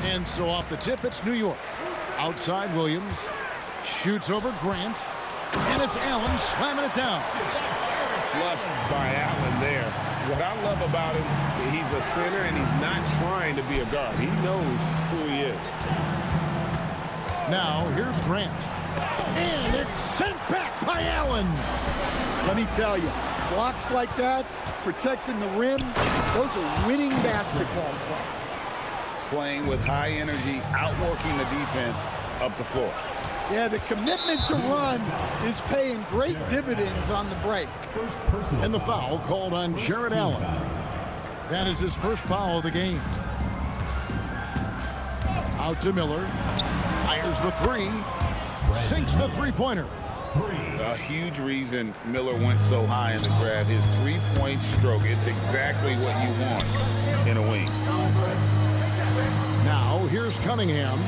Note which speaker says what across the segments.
Speaker 1: And so off the tip, it's New York. Outside Williams. Shoots over Grant. And it's Allen slamming it down.
Speaker 2: Flushed by Allen there. What I love about him, he's a center and he's not trying to be a guard. He knows who he is.
Speaker 1: Now here's Grant. And it's sent back by Allen.
Speaker 3: Let me tell you, blocks like that, protecting the rim, those are winning basketball plays.
Speaker 2: Playing with high energy, outworking the defense up the floor.
Speaker 3: Yeah, the commitment to run is paying great dividends on the break.
Speaker 1: And the foul called on Jarrett Allen. That is his first foul of the game. Out to Miller. Fires the three. Sinks the three-pointer.
Speaker 2: A huge reason Miller went so high in the grab. His three-point stroke. It's exactly what you want in a wing.
Speaker 1: Now here's Cunningham.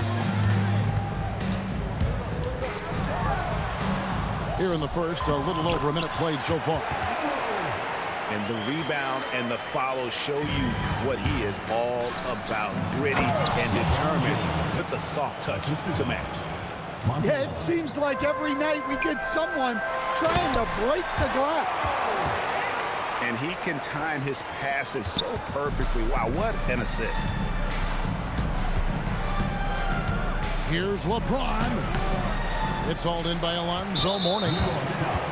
Speaker 1: Here in the first, a little over a minute played so far.
Speaker 2: And the rebound and the follow show you what he is all about. Gritty and determined with the soft touch to match.
Speaker 3: Yeah, it seems like every night we get someone trying to break the glass.
Speaker 2: And he can time his passes so perfectly. Wow, what an assist.
Speaker 1: Here's LeBron. It's hauled in by Alonzo Mourning.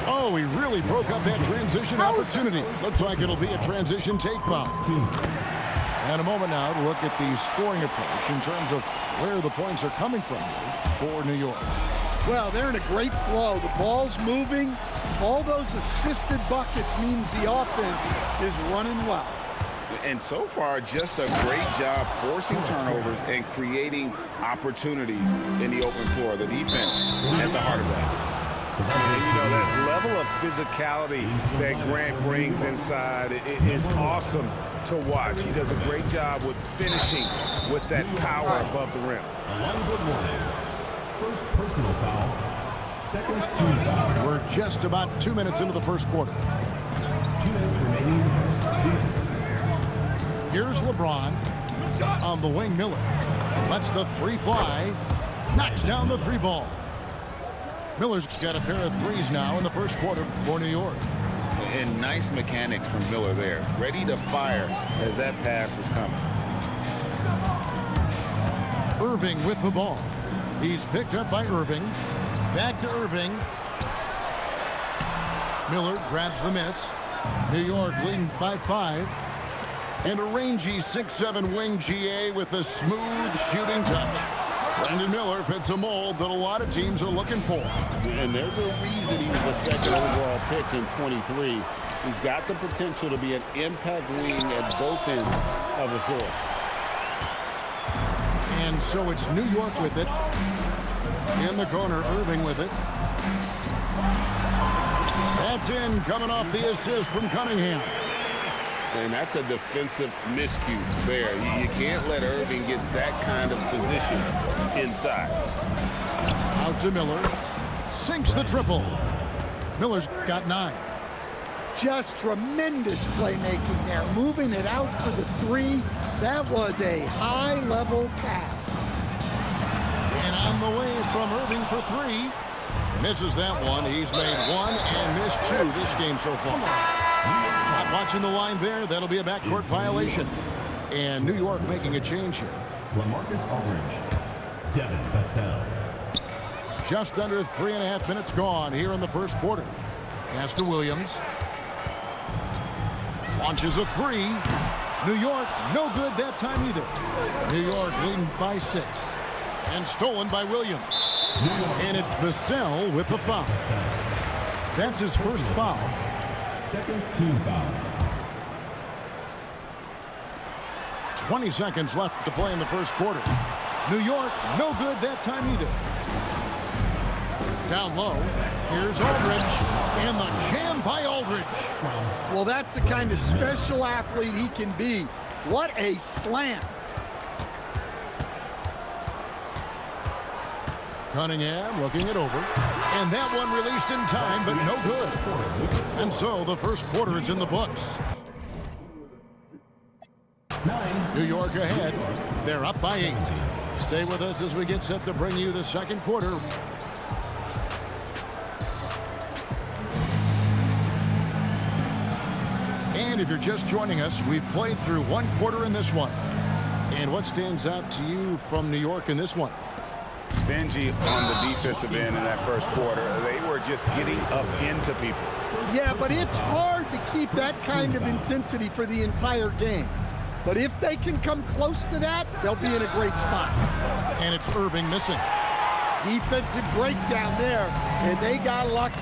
Speaker 1: Oh, he really broke up that transition opportunity. Looks like it'll be a transition take foul. And a moment now to look at the scoring approach in terms of where the points are coming from for New York.
Speaker 3: Well, they're in a great flow. The ball's moving. All those assisted buckets means the offense is running well.
Speaker 2: And so far, just a great job forcing turnovers and creating opportunities in the open floor. The defense at the heart of that. And, you know, that level of physicality that Grant brings inside is awesome to watch. He does a great job with finishing with that power above the rim.
Speaker 4: Alonzo Mourning. First personal foul. Second team foul.
Speaker 1: We're just about 2 minutes into the first quarter.
Speaker 4: 2 minutes remaining in the first. 2 minutes.
Speaker 1: Here's LeBron on the wing. Miller lets the three fly, knocks down the three ball. Miller's got a pair of threes now in the first quarter for New York.
Speaker 2: And nice mechanics from Miller there, ready to fire as that pass is coming.
Speaker 1: Irving with the ball. He's picked up by Irving. Back to Irving. Miller grabs the miss. New York leading by 5. And a rangy 6'7" wing GA with a smooth shooting touch. Brandon Miller fits a mold that a lot of teams are looking for.
Speaker 2: And there's a reason he was the second overall pick in 23. He's got the potential to be an impact wing at both ends of the floor.
Speaker 1: And so it's New York with it. In the corner, Irving with it. That's in, coming off the assist from Cunningham.
Speaker 2: And that's a defensive miscue there. You can't let Irving get that kind of position inside.
Speaker 1: Out to Miller. Sinks the triple. Miller's got 9.
Speaker 3: Just tremendous playmaking there. Moving it out for the three. That was a high-level pass.
Speaker 1: And on the way from Irving for 3. Misses that one. He's made 1 and missed 2 this game so far. Not watching the line there. That'll be a backcourt violation. And New York making a change here.
Speaker 4: LaMarcus Aldridge. Devin Vassell.
Speaker 1: Just under 3.5 minutes gone here in the first quarter. Pass to Williams. Launches a 3. New York, no good that time either. New York leading by 6. And stolen by Williams. And it's Vassell with the foul. That's his first foul.
Speaker 4: Second team foul.
Speaker 1: 20 seconds left to play in the first quarter. New York, no good that time either. Down low, here's Aldridge, and the jam by Aldridge.
Speaker 3: Well, that's the kind of special athlete he can be. What a slam.
Speaker 1: Cunningham looking it over, and that one released in time, but no good. And so the first quarter is in the books. New York ahead. They're up by 8. Stay with us as we get set to bring you the second quarter. And if you're just joining us, we've played through one quarter in this one. And what stands out to you from New York in this one?
Speaker 2: Stingy on the defensive end in that first quarter. They were just getting up into people.
Speaker 3: Yeah, but it's hard to keep that kind of intensity for the entire game. But if they can come close to that, they'll be in a great spot.
Speaker 1: And it's Irving missing.
Speaker 3: Defensive breakdown there, and they got lucky.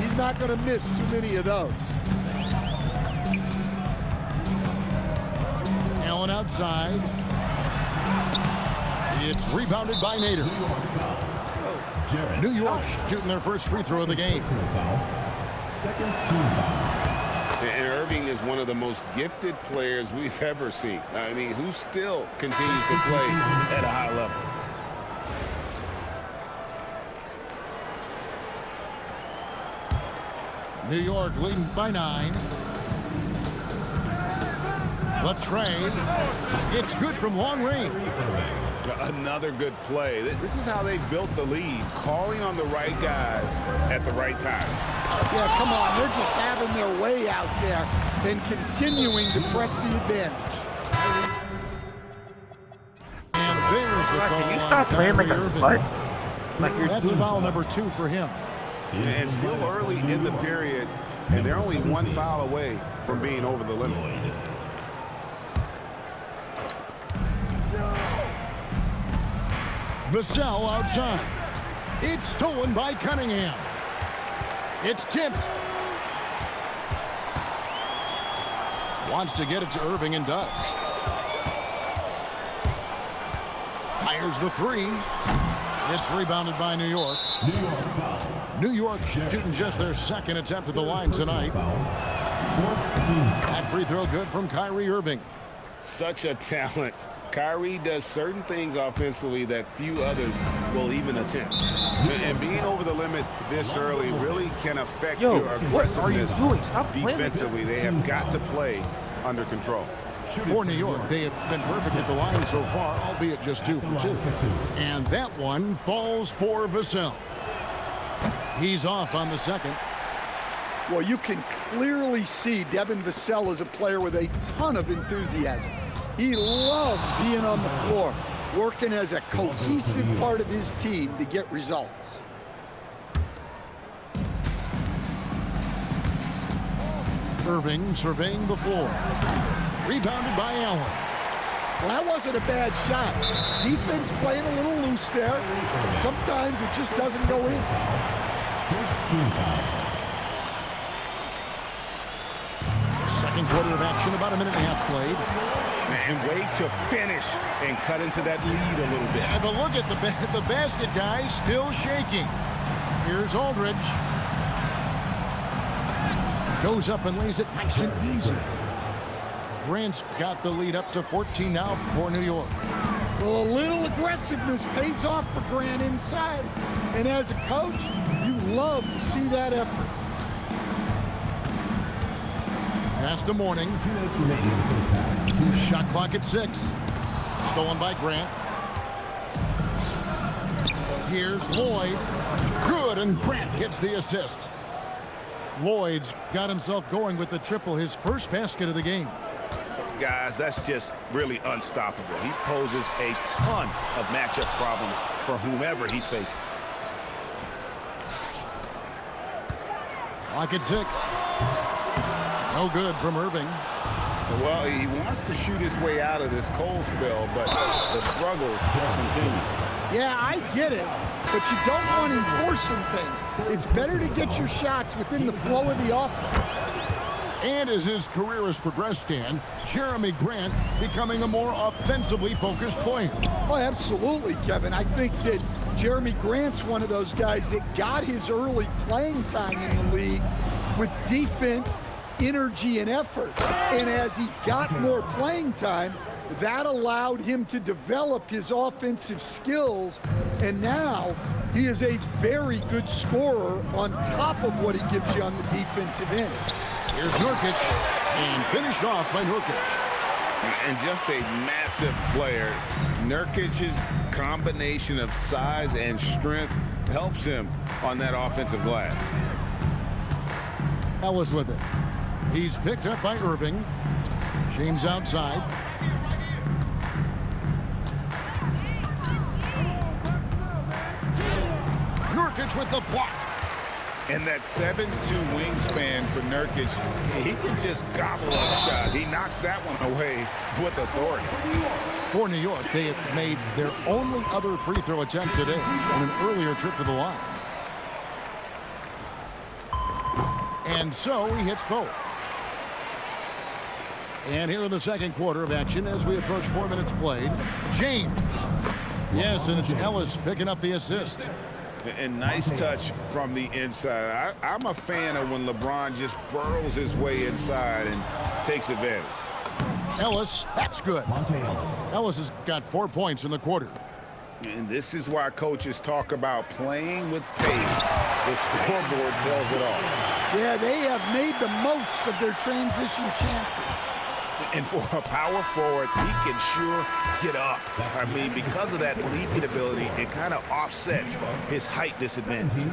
Speaker 3: He's not going to miss too many of those.
Speaker 1: Allen outside. It's rebounded by Nader. New York shooting their first free throw of the game.
Speaker 4: Second team foul.
Speaker 2: And Irving is one of the most gifted players we've ever seen. I mean, who still continues to play at a high level.
Speaker 1: New York leading by 9. The trade. It's good from long range.
Speaker 2: Another good play. This is how they built the lead, calling on the right guys at the right time.
Speaker 3: Yeah, come on. They're just having their way out there and continuing to press the advantage.
Speaker 1: And there's the call.
Speaker 5: Can you stop playing like a slut? Like you're
Speaker 1: That's
Speaker 5: doing
Speaker 1: foul number 2 for him.
Speaker 2: And still early in the period, and they're only one foul away from being over the limit.
Speaker 1: Vassell outside. It's stolen by Cunningham. It's tipped. Wants to get it to Irving and does. Fires the 3. It's rebounded by New York.
Speaker 4: New York foul.
Speaker 1: New York shooting just their second attempt at the line tonight. That free throw good from Kyrie Irving.
Speaker 2: Such a talent. Kyrie does certain things offensively that few others will even attempt. And being over the limit this early really can affect your
Speaker 5: what are you
Speaker 2: aggressiveness
Speaker 5: doing? Stop playing.
Speaker 2: defensively. They have got to play under control.
Speaker 1: For New York, they have been perfect at the line so far, albeit just 2 for 2. And that one falls for Vassell. He's off on the second.
Speaker 3: Well, you can clearly see Devin Vassell is a player with a ton of enthusiasm. He loves being on the floor, working as a cohesive part of his team to get results.
Speaker 1: Irving surveying the floor. Rebounded by Allen.
Speaker 3: Well, that wasn't a bad shot. Defense playing a little loose there. Sometimes it just doesn't go in.
Speaker 4: First team foul.
Speaker 1: Second quarter of action, about a minute and a half played.
Speaker 2: And wait to finish and cut into that lead a little bit.
Speaker 1: And but look at the basket guy still shaking. Here's Aldridge. Goes up and lays it nice and easy. Grant's got the lead up to 14 now for New York.
Speaker 3: Well, a little aggressiveness pays off for Grant inside. And as a coach, you love to see that effort.
Speaker 1: Pass to Mourning.
Speaker 4: 2 minutes remaining in the first half.
Speaker 1: Shot clock at 6. Stolen by Grant. Here's Lloyd. Good, and Grant gets the assist. Lloyd's got himself going with the triple, his first basket of the game.
Speaker 2: Guys, that's just really unstoppable. He poses a ton of matchup problems for whomever he's facing.
Speaker 1: Clock at 6. No good from Irving.
Speaker 2: Well, he wants to shoot his way out of this cold spell, but the struggles continue.
Speaker 3: Yeah, I get it, but you don't want him forcing things. It's better to get your shots within the flow of the offense.
Speaker 1: And as his career has progressed, Dan, Jeremy Grant becoming a more offensively focused player.
Speaker 3: Oh, absolutely, Kevin. I think that Jeremy Grant's one of those guys that got his early playing time in the league with defense, energy, and effort. And as he got more playing time, that allowed him to develop his offensive skills. And now he is a very good scorer on top of what he gives you on the defensive end.
Speaker 1: Here's Nurkic, and finished off by Nurkic.
Speaker 2: And just a massive player. Nurkic's combination of size and strength helps him on that offensive glass.
Speaker 1: Ellis with it. He's picked up by Irving. James outside. Nurkic with the block.
Speaker 2: And that 7'2" wingspan for Nurkic, he can just gobble up shots. He knocks that one away with authority.
Speaker 1: For New York, they have made their only other free throw attempt today on an earlier trip to the line. And so he hits both. And here in the second quarter of action as we approach 4 minutes played, James. Yes, and it's Ellis picking up the assist.
Speaker 2: And nice touch from the inside. I'm a fan of when LeBron just burrows his way inside and takes advantage.
Speaker 1: Ellis, that's good. Ellis has got 4 points in the quarter.
Speaker 2: And this is why coaches talk about playing with pace. The scoreboard tells it all.
Speaker 3: Yeah, they have made the most of their transition chances.
Speaker 2: And for a power forward, he can sure get up. I mean, because of that leaping ability, it kind of offsets his height disadvantage.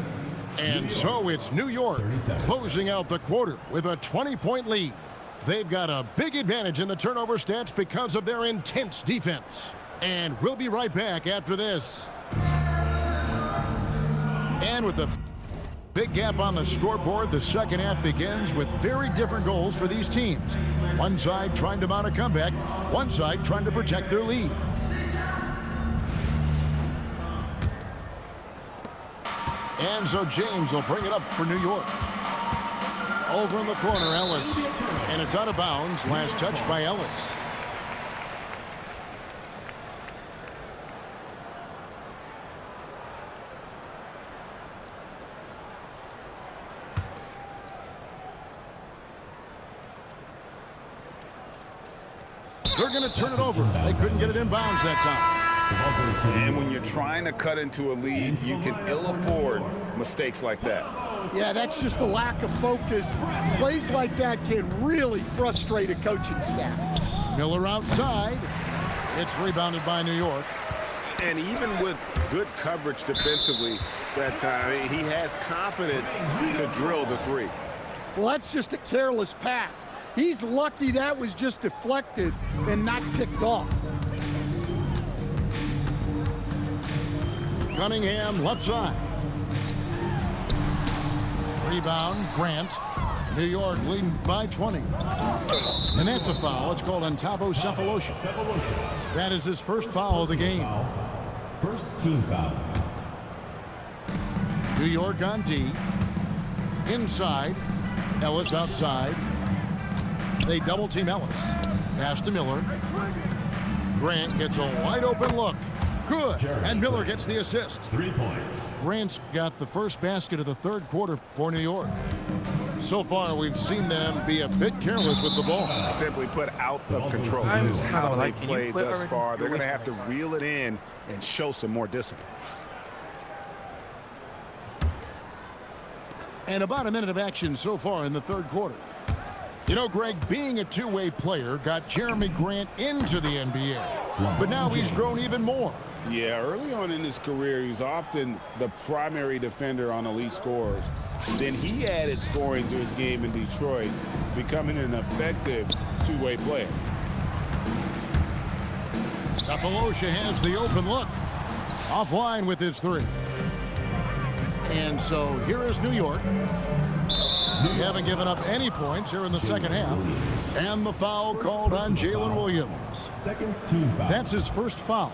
Speaker 1: And so it's New York closing out the quarter with a 20-point lead. They've got a big advantage in the turnover stats because of their intense defense. And we'll be right back after this. And with the big gap on the scoreboard, the second half begins with very different goals for these teams. One side trying to mount a comeback, one side trying to protect their lead. And so James will bring it up for New York. Over in the corner, Ellis. And it's out of bounds. Last touch by Ellis. They're going to turn it over. They couldn't get it in bounds that time.
Speaker 2: And when you're trying to cut into a lead, you can ill afford mistakes like that.
Speaker 3: Yeah, that's just a lack of focus. Plays like that can really frustrate a coaching staff.
Speaker 1: Miller outside. It's rebounded by New York.
Speaker 2: And even with good coverage defensively that time, he has confidence to drill the three.
Speaker 3: Well, that's just a careless pass. He's lucky that was just deflected and not picked off.
Speaker 1: Cunningham left side. Rebound, Grant. New York leading by 20. And that's a foul. It's called on Thabo Sefolosha. That is his first foul of the game.
Speaker 4: First team foul.
Speaker 1: New York on D. Inside. Ellis outside. They double team Ellis. Pass to Miller. Grant gets a wide open look. Good. And Miller gets the assist.
Speaker 4: 3 points.
Speaker 1: Grant's got the first basket of the third quarter for New York. So far, we've seen them be a bit careless with the ball.
Speaker 2: Simply put, out of control.
Speaker 5: I'm
Speaker 2: This is how they
Speaker 5: like,
Speaker 2: played thus far. They're going to have to reel it in and show some more discipline.
Speaker 1: And about a minute of action so far in the third quarter. You know, Greg, being a two-way player got Jeremy Grant into the NBA. But now he's grown even more.
Speaker 2: Yeah, early on in his career, he was often the primary defender on elite scorers. Then he added scoring to his game in Detroit, becoming an effective two-way player.
Speaker 1: Sefolosha has the open look. Offline with his three. And so here is New York. They haven't given up any points here in the second half. And the foul called on Jalen Williams.
Speaker 4: Second team foul.
Speaker 1: That's his first foul.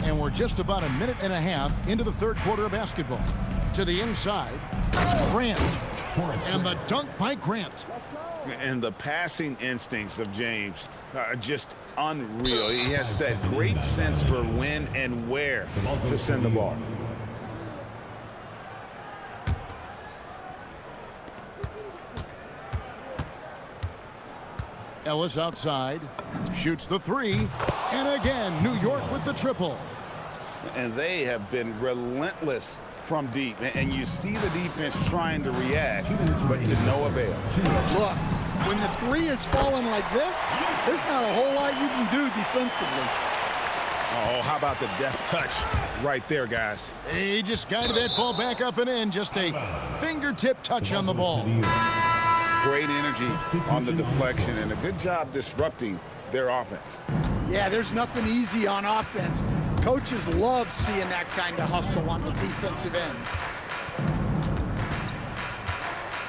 Speaker 1: And we're just about a minute and a half into the third quarter of basketball. To the inside, Grant. And the dunk by Grant.
Speaker 2: And the passing instincts of James are just unreal. He has that great sense for when and where to send the ball.
Speaker 1: Ellis outside, shoots the three, and again, New York with the triple.
Speaker 2: And they have been relentless from deep. And you see the defense trying to react, but to no avail.
Speaker 3: Look, when the three is falling like this, there's not a whole lot you can do defensively.
Speaker 2: Oh, how about the deft touch right there, guys?
Speaker 1: He just guided that ball back up and in. Just a fingertip touch on the ball.
Speaker 2: Great energy on the deflection and a good job disrupting their offense.
Speaker 3: Yeah, there's nothing easy on offense. Coaches love seeing that kind of hustle on the defensive end.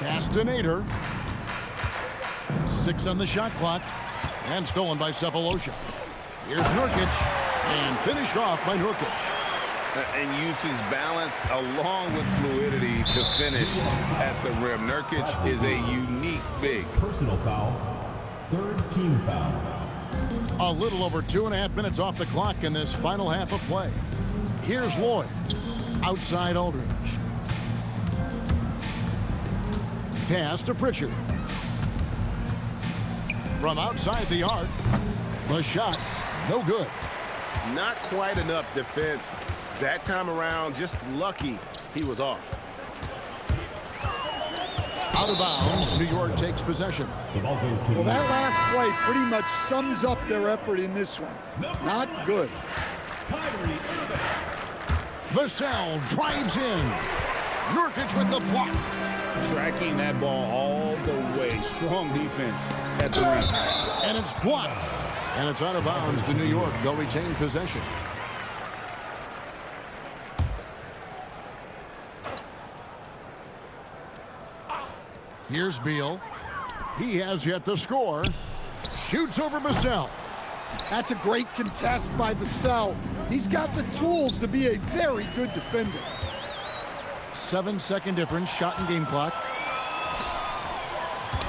Speaker 1: Pass to Nader. 6 on the shot clock. And stolen by Sefolosha. Here's Nurkic. And finished off by Nurkic.
Speaker 2: And uses balance along with fluidity to finish at the rim. Nurkic is a unique big.
Speaker 4: Personal foul. Third team foul.
Speaker 1: A little over 2.5 minutes off the clock in this final half of play. Here's Lloyd. Outside Aldridge. Pass to Pritchard. From outside the arc. The shot, no good.
Speaker 2: Not quite enough defense that time around. Just lucky he was off.
Speaker 1: Out of bounds, New York takes possession.
Speaker 4: The ball goes to
Speaker 3: Well, that last play pretty much sums up their effort in this one. Not good.
Speaker 4: Kyrie Irving.
Speaker 1: Vassell drives in. Nurkic with the block.
Speaker 2: Tracking that ball all the way. Strong defense at the rim.
Speaker 1: And it's blocked. And it's out of bounds to New York. They'll retain possession. Here's Beal. He has yet to score. Shoots over Vassell.
Speaker 3: That's a great contest by Vassell. He's got the tools to be a very good defender.
Speaker 1: 7-second difference, shot and game clock.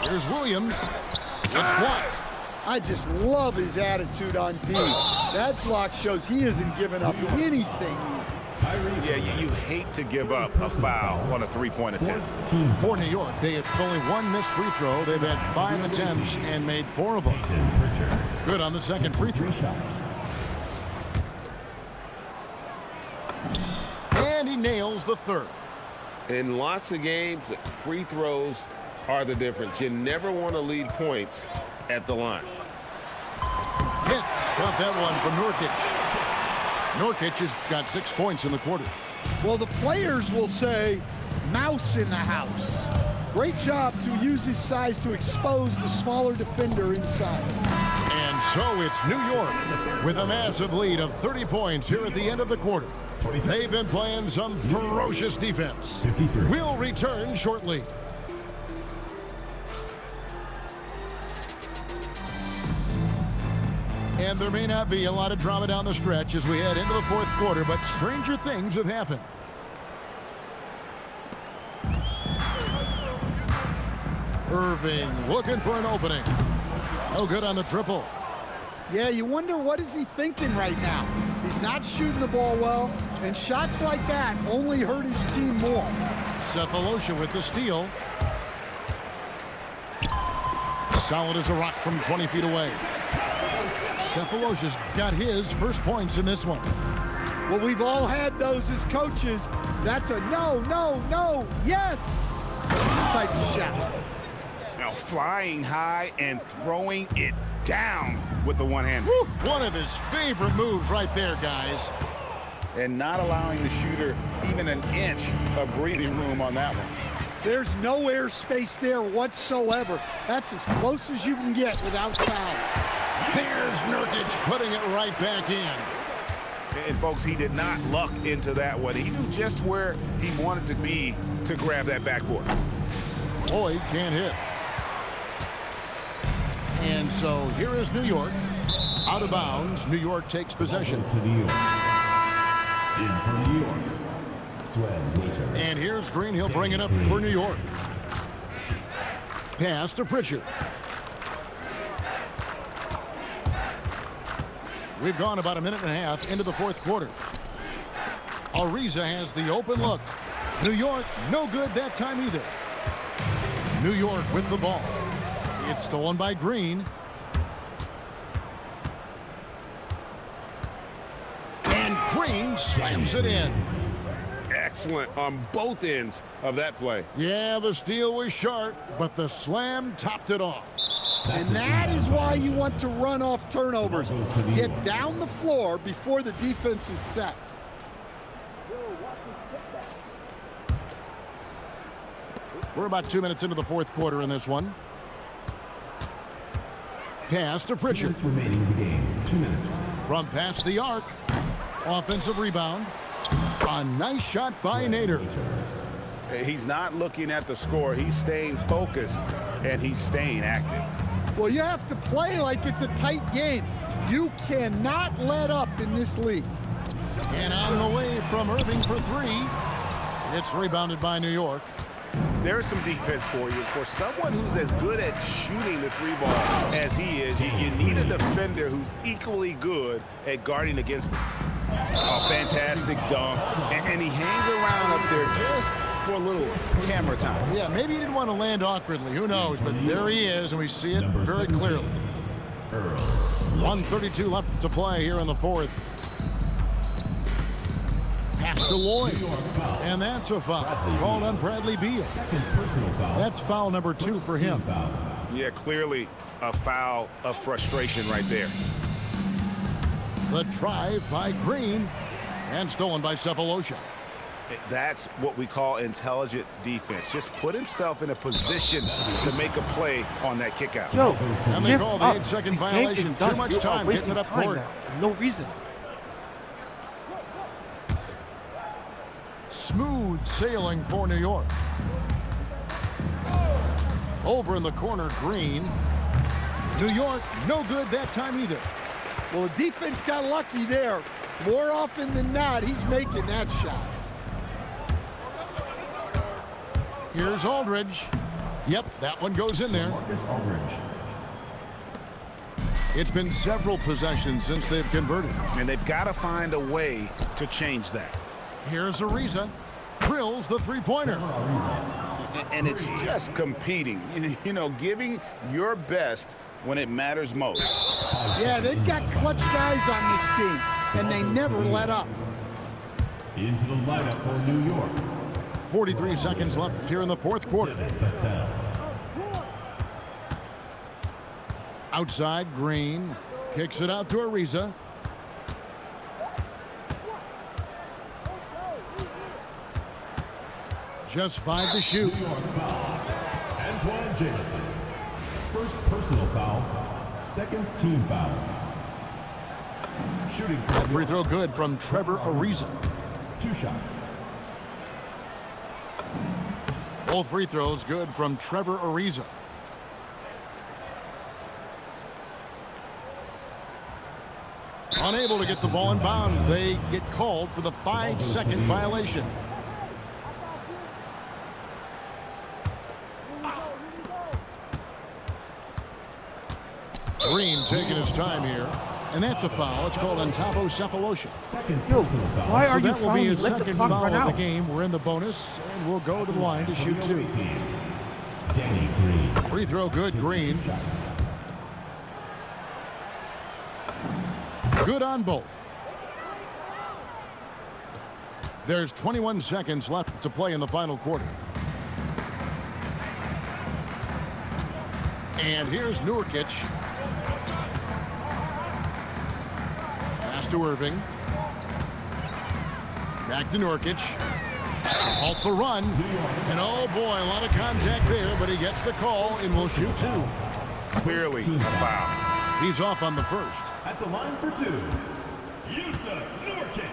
Speaker 1: Here's Williams. It's blocked.
Speaker 3: I just love his attitude on D. That block shows he isn't giving up anything easy.
Speaker 2: Yeah, you hate to give up a foul on a three-point attempt.
Speaker 1: For New York, they have only one missed free throw. They've had 5 attempts and made 4 of them. Good on the second free throw. And he nails the third.
Speaker 2: In lots of games, free throws are the difference. You never want to lead points at the line.
Speaker 1: Hits. Got that one from Nurkic. Nurkic has got 6 points in the quarter.
Speaker 3: Well, the players will say, mouse in the house. Great job to use his size to expose the smaller defender inside.
Speaker 1: And so it's New York with a massive lead of 30 points here at the end of the quarter. They've been playing some ferocious defense. We'll return shortly. And there may not be a lot of drama down the stretch as we head into the fourth quarter, but stranger things have happened. Irving looking for an opening. No good on the triple.
Speaker 3: Yeah, you wonder what is he thinking right now. He's not shooting the ball well, and shots like that only hurt his team more.
Speaker 1: Sefolosha with the steal. Solid as a rock from 20 feet away. Sefolosha's got his first points in this one.
Speaker 3: Well, we've all had those as coaches. That's a no, no, no, yes type of shot.
Speaker 2: Now flying high and throwing it down with the one hand.
Speaker 1: One of his favorite moves right there, guys.
Speaker 2: And not allowing the shooter even an inch of breathing room on that one.
Speaker 3: There's no airspace there whatsoever. That's as close as you can get without foul.
Speaker 1: There's Nurkic putting it right back in.
Speaker 2: And folks, he did not luck into that one. He knew just where he wanted to be to grab that backboard.
Speaker 1: Lloyd can't hit. And so here is New York. Out of bounds, New York takes possession.
Speaker 4: To New York. In for New York. Swaz Waiter.
Speaker 1: And here's Green. He'll bring it up for New York. Pass to Pritchard. We've gone about a minute and a half into the fourth quarter. Ariza has the open look. New York, no good that time either. New York with the ball. It's stolen by Green. And Green slams it in.
Speaker 2: excellent on both ends of that play.
Speaker 1: Yeah, the steal was sharp, but the slam topped it off.
Speaker 3: And that is why you want to run off turnovers. Get down the floor before the defense is set.
Speaker 1: We're about 2 minutes into the fourth quarter in this one. Pass to Pritchard.
Speaker 4: 2 minutes remaining in the game. 2 minutes.
Speaker 1: From past the arc. Offensive rebound. A nice shot by Nader.
Speaker 2: He's not looking at the score. He's staying focused, and he's staying active.
Speaker 3: Well, you have to play like it's a tight game. You cannot let up in this league.
Speaker 1: And on the way from Irving for three. It's rebounded by New York.
Speaker 2: There's some defense for you. For someone who's as good at shooting the three ball as he is, you need a defender who's equally good at guarding against him. A fantastic dunk, and he hangs around up there just for a little camera time.
Speaker 1: Yeah, maybe he didn't want to land awkwardly. Who knows? But there he is, and we see it very clearly. 1:32 left to play here in the fourth. Pass to Lloyd. And that's a foul called on Bradley Beal. That's foul number 2 for him.
Speaker 2: Yeah, clearly a foul of frustration right there.
Speaker 1: The drive by Green and stolen by Cephalosha.
Speaker 2: That's what we call intelligent defense. Just put himself in a position to make a play on that kick out.
Speaker 5: Yo,
Speaker 1: And they
Speaker 5: give
Speaker 1: call the
Speaker 5: up.
Speaker 1: 8-second
Speaker 5: This game
Speaker 1: violation.
Speaker 5: is done.
Speaker 1: Too much
Speaker 5: You are
Speaker 1: time
Speaker 5: wasting
Speaker 1: getting it up
Speaker 5: time
Speaker 1: court.
Speaker 5: now for no reason.
Speaker 1: Smooth sailing for New York. Over in the corner, Green. New York, no good that time either.
Speaker 3: Well, the defense got lucky there. More often than not, he's making that shot.
Speaker 1: Here's Aldridge. Yep, that one goes in there.
Speaker 4: Marcus Aldridge.
Speaker 1: It's been several possessions since they've converted.
Speaker 2: And they've got to find a way to change that.
Speaker 1: Here's Ariza. Drills the three-pointer.
Speaker 2: And it's just competing, you know, giving your best when it matters most.
Speaker 3: Yeah, they've got clutch guys on this team, and they never let up.
Speaker 4: Into the lineup for New York.
Speaker 1: 43 seconds left here in the fourth quarter.
Speaker 4: Vassell.
Speaker 1: Outside, Green. Kicks it out to Ariza. Just 5 to shoot.
Speaker 4: New York foul. Antoine Jameson. First personal foul. Second team foul. Shooting for
Speaker 1: That free throw good from Trevor Ariza.
Speaker 4: 2 shots.
Speaker 1: Both free throws good from Trevor Ariza. Unable to get the ball in bounds. They get called for the 5-second violation. Green taking his time here. And that's a foul. It's called on Thabo Cephalosha.
Speaker 4: Second
Speaker 5: Yo,
Speaker 4: personal foul.
Speaker 5: why are
Speaker 1: So
Speaker 5: you
Speaker 1: that will be
Speaker 5: fouling?
Speaker 1: his
Speaker 5: Let the
Speaker 1: second
Speaker 5: clock
Speaker 1: foul
Speaker 5: run
Speaker 1: of the
Speaker 5: out.
Speaker 1: game. We're in the bonus, and we'll go to the line to shoot 2.
Speaker 4: Danny Green.
Speaker 1: Free throw good, Green.
Speaker 4: Shots.
Speaker 1: Good on both. There's 21 seconds left to play in the final quarter. And here's Nurkic. Pass to Irving. Back to Nurkic. Halt the run. And oh boy, a lot of contact there, but he gets the call and will shoot 2.
Speaker 2: Clearly a foul.
Speaker 1: He's off on the first.
Speaker 4: At the line for 2. Yusuf Nurkic.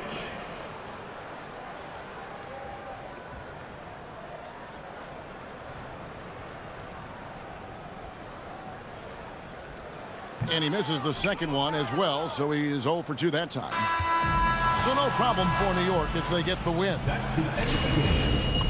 Speaker 1: And he misses the second one as well, so he is 0 for 2 that time. So no problem for New York as they get the win.
Speaker 4: That's the end of the game.